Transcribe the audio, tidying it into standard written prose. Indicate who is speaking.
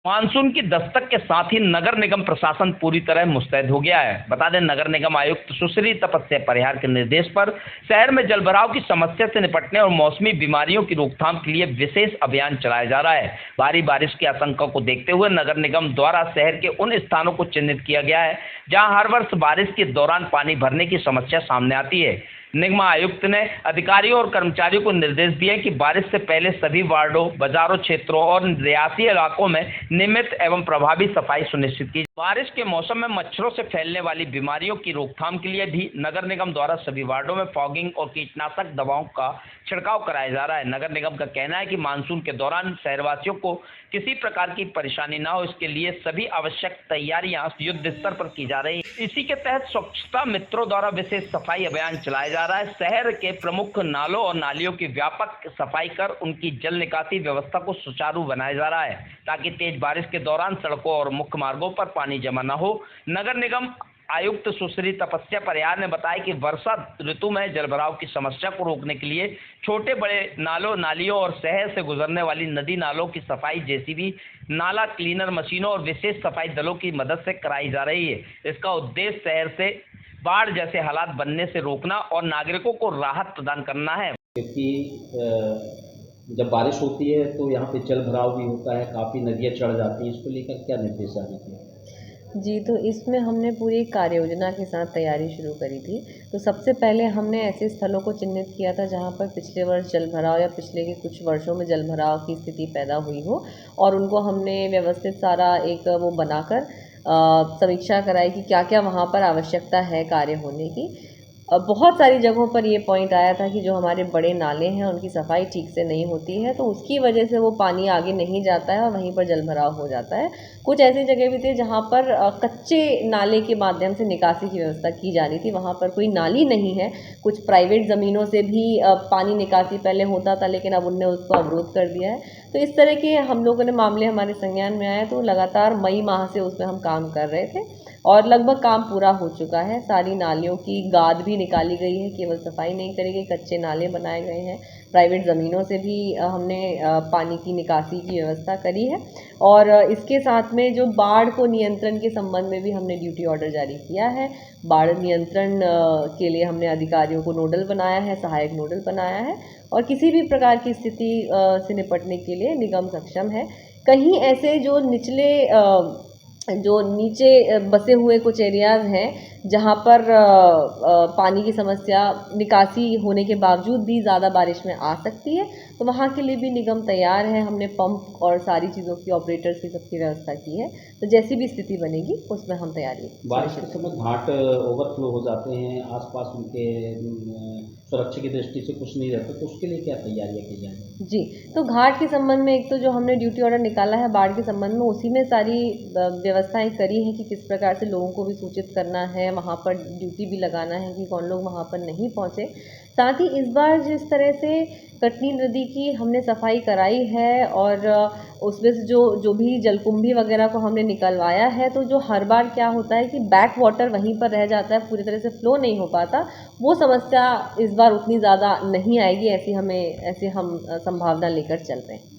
Speaker 1: Monsoon की दस्तक के साथ ही नगर निगम प्रशासन पूरी तरह मुस्तैद हो गया है। बता दें, नगर निगम आयुक्त सुश्री तपस्या परिहार के निर्देश पर शहर में जलभराव की समस्या से निपटने और मौसमी बीमारियों की रोकथाम के लिए विशेष अभियान चलाया जा रहा है। भारी बारिश की आशंका को देखते हुए नगर निगम द्वारा शहर के उन स्थानों को चिन्हित किया गया है जहां हर वर्ष बारिश के दौरान पानी भरने की समस्या सामने आती है। निगम आयुक्त ने अधिकारियों और कर्मचारियों को निर्देश दिए कि बारिश से पहले सभी वार्डों, बाजारों क्षेत्रों और रिहायशी इलाकों में नियमित एवं प्रभावी सफाई सुनिश्चित की। बारिश के मौसम में मच्छरों से फैलने वाली बीमारियों की रोकथाम के लिए भी नगर निगम द्वारा सभी वार्डों में फॉगिंग और कीटनाशक दवाओं का छिड़काव कराया जा रहा है। नगर निगम का कहना है कि मानसून के दौरान शहरवासियों को किसी प्रकार की परेशानी न हो, इसके लिए सभी आवश्यक तैयारियां युद्ध स्तर पर की जा रही हैं। इसी के तहत स्वच्छता मित्रों द्वारा विशेष सफाई अभियान चलाया जा रहा है। शहर के प्रमुख नालों और नालियों की व्यापक सफाई कर उनकी जल निकासी व्यवस्था को सुचारू बनाया जा रहा है ताकि तेज बारिश के दौरान सड़कों और मुख्य मार्गों पर पानी जमा न हो। नगर निगम आयुक्त सुश्री तपस्या परिहार ने बताया कि वर्षा ऋतु में जलभराव की समस्या को रोकने के लिए छोटे बड़े नालों, नालियों और शहर से गुजरने वाली नदी नालों की सफाई जेसीबी, नाला क्लीनर मशीनों और विशेष सफाई दलों की मदद से कराई जा रही है। इसका उद्देश्य शहर से बाढ़ जैसे हालात बनने से रोकना और नागरिकों को राहत प्रदान करना है।
Speaker 2: क्योंकि जब बारिश होती है तो यहाँ पे जल भराव भी होता है, काफ़ी नदियाँ चढ़ जाती हैं। इसको लेकर क्या निर्देश जारी किए?
Speaker 3: जी, तो इसमें हमने पूरी कार्य योजना के साथ तैयारी शुरू करी थी। तो सबसे पहले हमने ऐसे स्थलों को चिन्हित किया था जहाँ पर पिछले वर्ष जलभराव या पिछले के कुछ वर्षों में जलभराव की स्थिति पैदा हुई हो, और उनको हमने व्यवस्थित सारा एक वो बनाकर समीक्षा कराई कि क्या क्या वहाँ पर आवश्यकता है कार्य होने की। बहुत सारी जगहों पर ये पॉइंट आया था कि जो हमारे बड़े नाले हैं उनकी सफाई ठीक से नहीं होती है, तो उसकी वजह से वो पानी आगे नहीं जाता है और वहीं पर जलभराव हो जाता है। कुछ ऐसी जगह भी थी जहाँ पर कच्चे नाले के माध्यम से निकासी की व्यवस्था की जा रही थी, वहाँ पर कोई नाली नहीं है। कुछ प्राइवेट ज़मीनों से भी पानी निकासी पहले होता था, लेकिन अब उनने उसको अवरोध कर दिया है। तो इस तरह के हम लोगों ने मामले हमारे संज्ञान में आए, तो लगातार मई माह से उसमें हम काम कर रहे थे और लगभग काम पूरा हो चुका है। सारी नालियों की गाद भी निकाली गई है, केवल सफाई नहीं करी गई, कच्चे नाले बनाए गए हैं। प्राइवेट ज़मीनों से भी हमने पानी की निकासी की व्यवस्था करी है। और इसके साथ में जो बाढ़ को नियंत्रण के संबंध में भी हमने ड्यूटी ऑर्डर जारी किया है। बाढ़ नियंत्रण के लिए हमने अधिकारियों को नोडल बनाया है, सहायक नोडल बनाया है, और किसी भी प्रकार की स्थिति से निपटने के लिए निगम सक्षम है। कहीं ऐसे जो नीचे बसे हुए कुछ एरियाज़ हैं जहाँ पर पानी की समस्या निकासी होने के बावजूद भी ज़्यादा बारिश में आ सकती है, तो वहाँ के लिए भी निगम तैयार है। हमने पंप और सारी चीज़ों की, ऑपरेटर्स की सबकी व्यवस्था की है, तो जैसी भी स्थिति बनेगी उसमें हम तैयारी।
Speaker 2: बारिश के समय घाट ओवरफ्लो हो जाते हैं, आसपास उनके सुरक्षा की दृष्टि से कुछ नहीं रहता, तो उसके लिए क्या तैयारियाँ की जाएँ?
Speaker 3: जी, तो घाट के संबंध में एक तो जो हमने ड्यूटी ऑर्डर निकाला है बाढ़ के संबंध में, उसी में सारी व्यवस्थाएं करी हैं कि किस प्रकार से लोगों को भी सूचित करना है, वहाँ पर ड्यूटी भी लगाना है कि कौन लोग वहाँ पर नहीं पहुँचे। साथ ही इस बार जिस तरह से कटनी नदी की हमने सफाई कराई है और उसमें से जो भी जलकुंभी वगैरह को हमने निकलवाया है, तो जो हर बार क्या होता है कि बैक वाटर वहीं पर रह जाता है, पूरी तरह से फ्लो नहीं हो पाता, वो समस्या इस बार उतनी ज़्यादा नहीं आएगी, ऐसी हम संभावना लेकर चल रहे हैं।